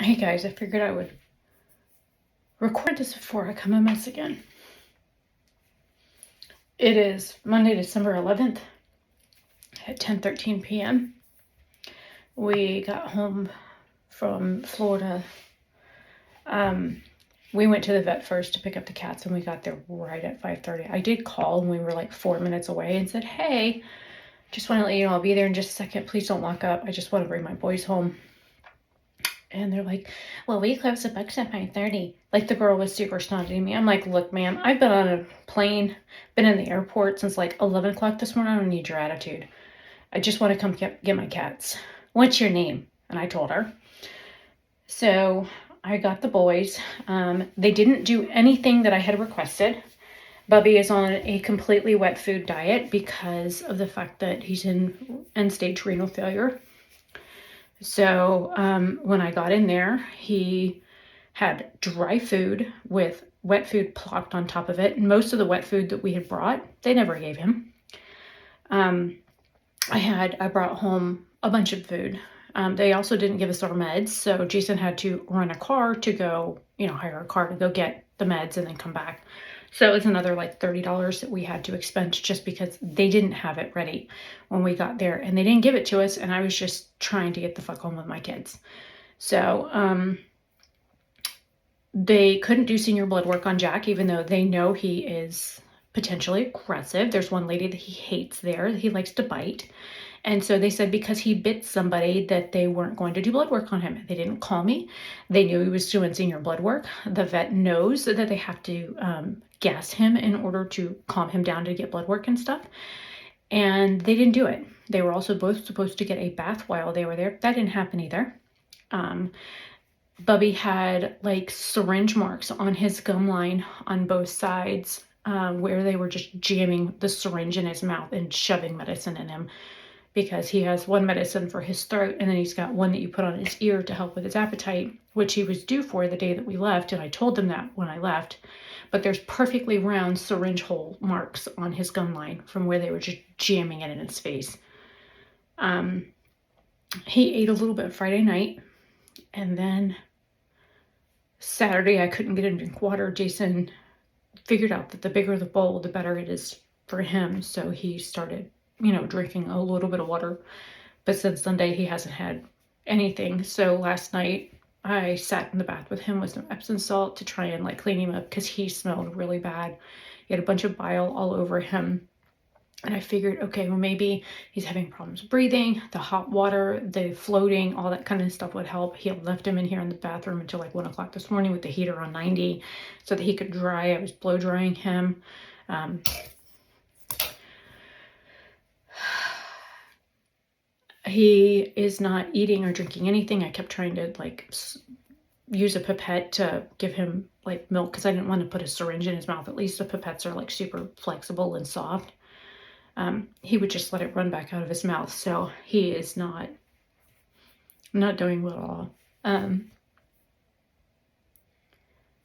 Hey guys, I figured I would record this before I come a mess again. It is Monday, December 11th at 10:13 p.m. We got home from Florida. We went to the vet first to pick up the cats, and we got there right at 5:30. I did call, and we were like 4 minutes away, and said, hey, just want to let you know I'll be there in just a second. Please don't lock up. I just want to bring my boys home. And they're like, well, we close the books at 5:30. Like, the girl was super snotty to me. I'm like, look, ma'am, I've been on a plane, been in the airport since like 11 o'clock this morning. I don't need your attitude. I just want to come get my cats. What's your name? And I told her. So I got the boys. They didn't do anything that I had requested. Bubby is on a completely wet food diet because of the fact that he's in end-stage renal failure. So when I got in there, he had dry food with wet food plopped on top of it. And most of the wet food that we had brought, they never gave him. I brought home a bunch of food. They also didn't give us our meds. So Jason had to rent a car to go, hire a car to go get the meds and then come back. So it was another like $30 that we had to expend just because they didn't have it ready when we got there, and they didn't give it to us, and I was just trying to get the fuck home with my kids. So they couldn't do senior blood work on Jack, even though they know he is potentially aggressive. There's one lady that he hates there. He likes to bite. And so they said because he bit somebody that they weren't going to do blood work on him. They didn't call me. They knew he was doing senior blood work. The vet knows that they have to gas him in order to calm him down to get blood work and stuff. And they didn't do it. They were also both supposed to get a bath while they were there. That didn't happen either. Bubby had like syringe marks on his gum line on both sides where they were just jamming the syringe in his mouth and shoving medicine in him, because he has one medicine for his throat, and then he's got one that you put on his ear to help with his appetite, which he was due for the day that we left, and I told them that when I left. But there's perfectly round syringe hole marks on his gum line from where they were just jamming it in his face. He ate a little bit Friday night, and then Saturday I couldn't get him to drink water. Jason figured out that the bigger the bowl, the better it is for him, so he started drinking a little bit of water. But since Sunday, he hasn't had anything. So last night, I sat in the bath with him with some Epsom salt to try and clean him up, because he smelled really bad. He had a bunch of bile all over him. And I figured, okay, well, maybe he's having problems breathing. The hot water, the floating, all that kind of stuff would help. He had left him in here in the bathroom until 1 o'clock this morning with the heater on 90 so that he could dry. I was blow drying him. He is not eating or drinking anything. I kept trying to use a pipette to give him milk, because I didn't want to put a syringe in his mouth. At least the pipettes are super flexible and soft. He would just let it run back out of his mouth. So he is not doing well at all.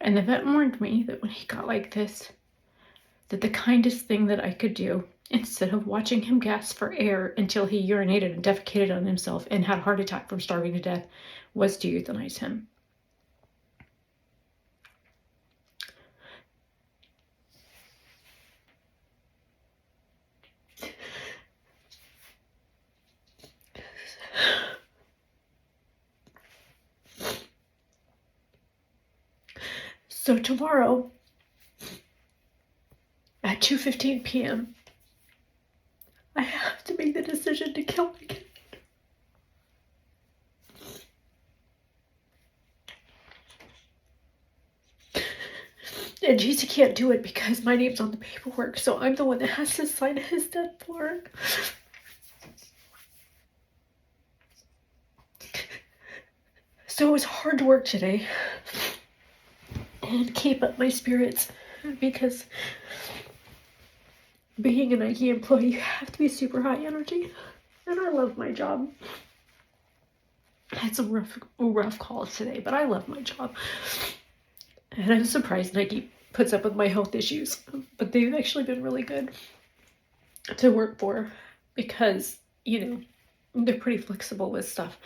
And the vet warned me that when he got like this, that the kindest thing that I could do, instead of watching him gasp for air until he urinated and defecated on himself and had a heart attack from starving to death, was to euthanize him. So tomorrow at 2:15 p.m., I have to make the decision to kill my kid. And Jason can't do it because my name's on the paperwork, so I'm the one that has to sign his death warrant. So it was hard work today, and keep up my spirits, because being an IT employee, you have to be super high energy, and I love my job. I had some rough calls today, but I love my job. And I'm surprised Nike puts up with my health issues, but they've actually been really good to work for, because, they're pretty flexible with stuff,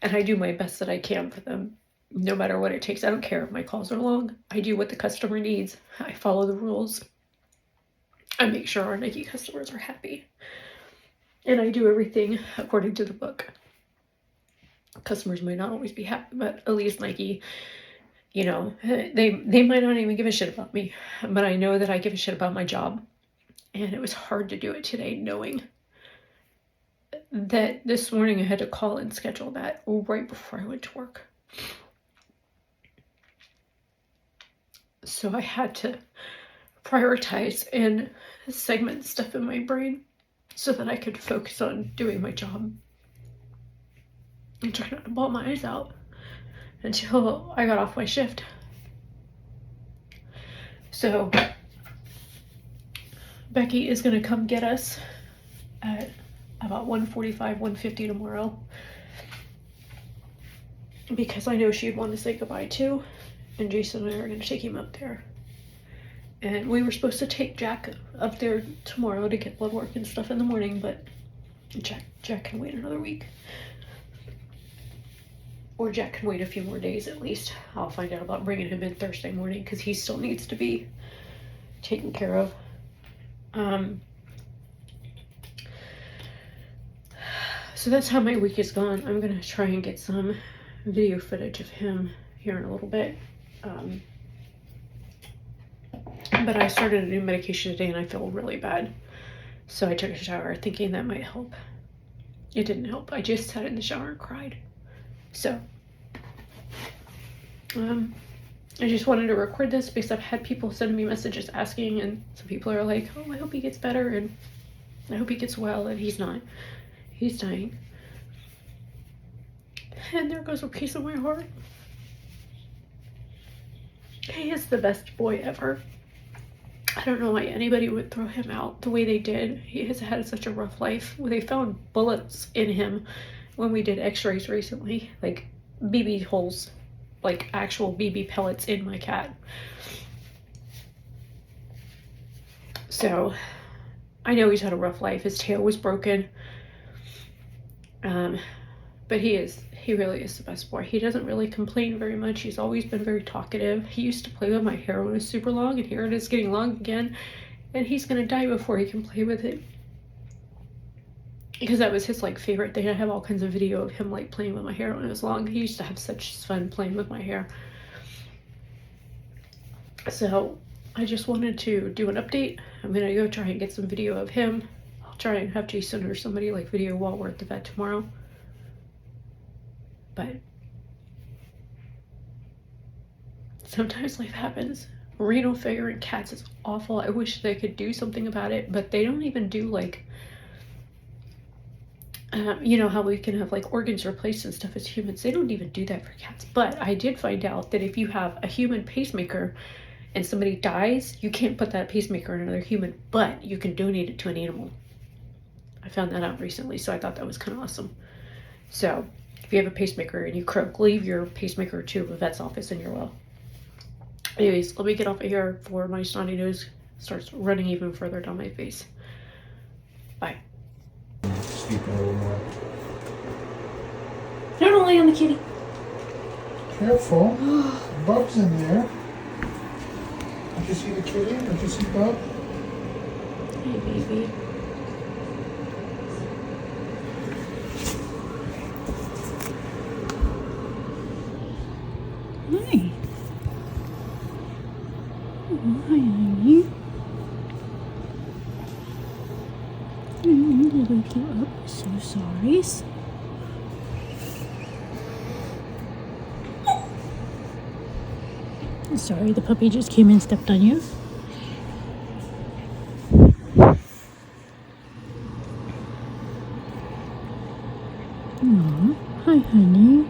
and I do my best that I can for them. no matter what it takes. I don't care if my calls are long. I do what the customer needs. I follow the rules. I make sure our Nike customers are happy. And I do everything according to the book. Customers might not always be happy, but at least Nike, you know, they might not even give a shit about me. But I know that I give a shit about my job. And it was hard to do it today, knowing that this morning I had to call and schedule that right before I went to work. So I had to prioritize and segment stuff in my brain so that I could focus on doing my job and try not to bawl my eyes out until I got off my shift. So Becky is going to come get us at about 1:45, 1:50 tomorrow, because I know she'd want to say goodbye too, and Jason and I are going to take him up there. And we were supposed to take Jack up there tomorrow to get blood work and stuff in the morning, but Jack can wait another week. Or Jack can wait a few more days at least. I'll find out about bringing him in Thursday morning because he still needs to be taken care of. So that's how my week is gone. I'm going to try and get some video footage of him here in a little bit. But I started a new medication today and I feel really bad. So I took a shower thinking that might help. It didn't help. I just sat in the shower and cried. So I just wanted to record this because I've had people send me messages asking, and some people are like, oh, I hope he gets better and I hope he gets well, and he's not. He's dying. And there goes a piece of my heart. He is the best boy ever. I don't know why anybody would throw him out the way they did. He has had such a rough life. They found bullets in him when we did x-rays recently, like BB holes, like actual BB pellets in my cat. So I know he's had a rough life. His tail was broken. But he really is the best boy. He doesn't really complain very much. He's always been very talkative. He used to play with my hair when it was super long, and here it is getting long again. And he's gonna die before he can play with it. Because that was his like favorite thing. I have all kinds of video of him like playing with my hair when it was long. He used to have such fun playing with my hair. So I just wanted to do an update. I'm gonna go try and get some video of him. I'll try and have Jason or somebody like video while we're at the vet tomorrow. But sometimes life happens. Renal failure in cats is awful. I wish they could do something about it, but they don't even do like, you know how we can have like organs replaced and stuff as humans. They don't even do that for cats. But I did find out that if you have a human pacemaker and somebody dies, you can't put that pacemaker in another human, but you can donate it to an animal. I found that out recently, so I thought that was kind of awesome. So if you have a pacemaker and you croak, leave your pacemaker to a vet's office and you're well. Anyways, let me get off of here before my snotty nose starts running even further down my face. Bye. Sleeping a little more. Don't lay on the kitty. Careful. Bub's in there. Did you see the kitty? Did you see Bub? Hey, baby. Hi. Oh, hi, honey. Did I wake you up? So sorry. Sorry, the puppy just came and stepped on you. Aw, hi, honey.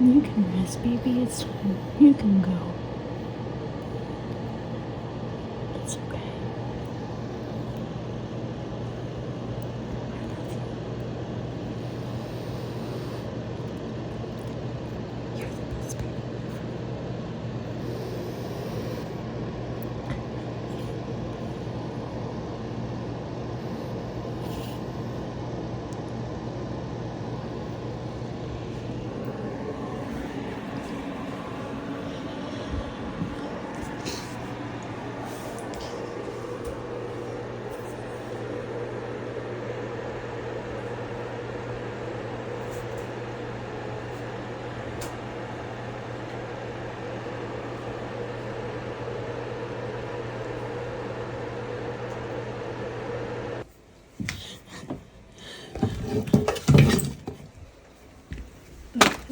You can rest, baby. It's time. You can go. It's okay. I love you.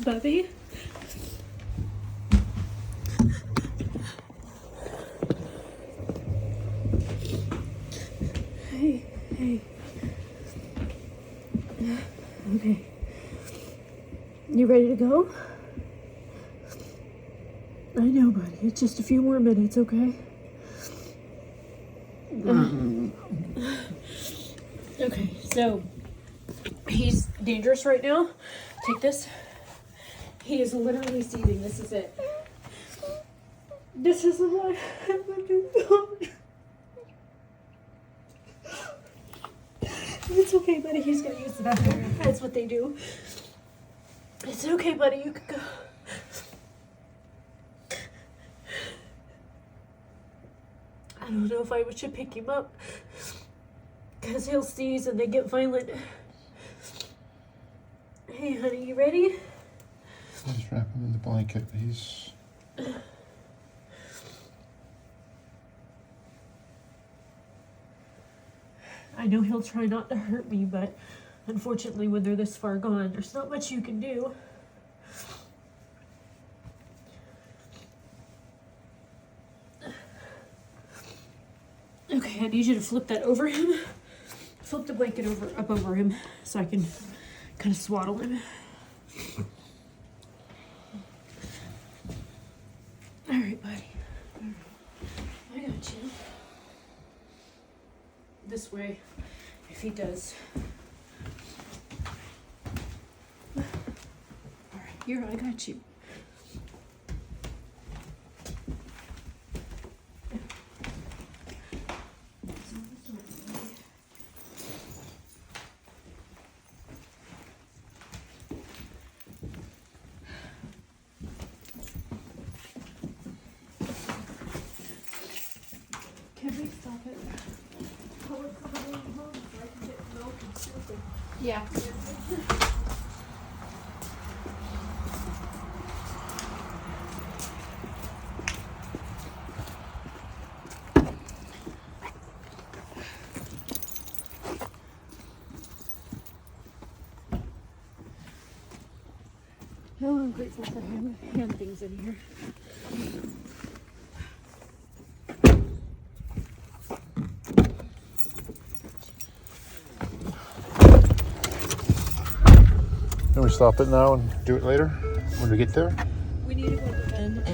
Bubby? Hey, hey. Okay. You ready to go? I know, buddy. It's just a few more minutes, okay? Okay, so he's dangerous right now. Take this. He is literally seething. This is it. This is what happened. It's okay, buddy. He's gonna use the bathroom. That's what they do. It's okay, buddy. You can go. I don't know if I should pick him up because he'll sneeze and they get violent. Hey, honey, you ready? Just wrap him in the blanket. He's... I know he'll try not to hurt me, but unfortunately when they're this far gone, there's not much you can do. Okay, I need you to flip that over him. Flip the blanket up over him so I can kind of swaddle him. All right, buddy. I got you. This way, if he does. All right, here, I got you. Can we stop it? Oh, we're coming home so I can get milk and something. Yeah. Oh, I'm grateful for him. Hand things in here. Can we stop it now and do it later when we get there? We need to go to the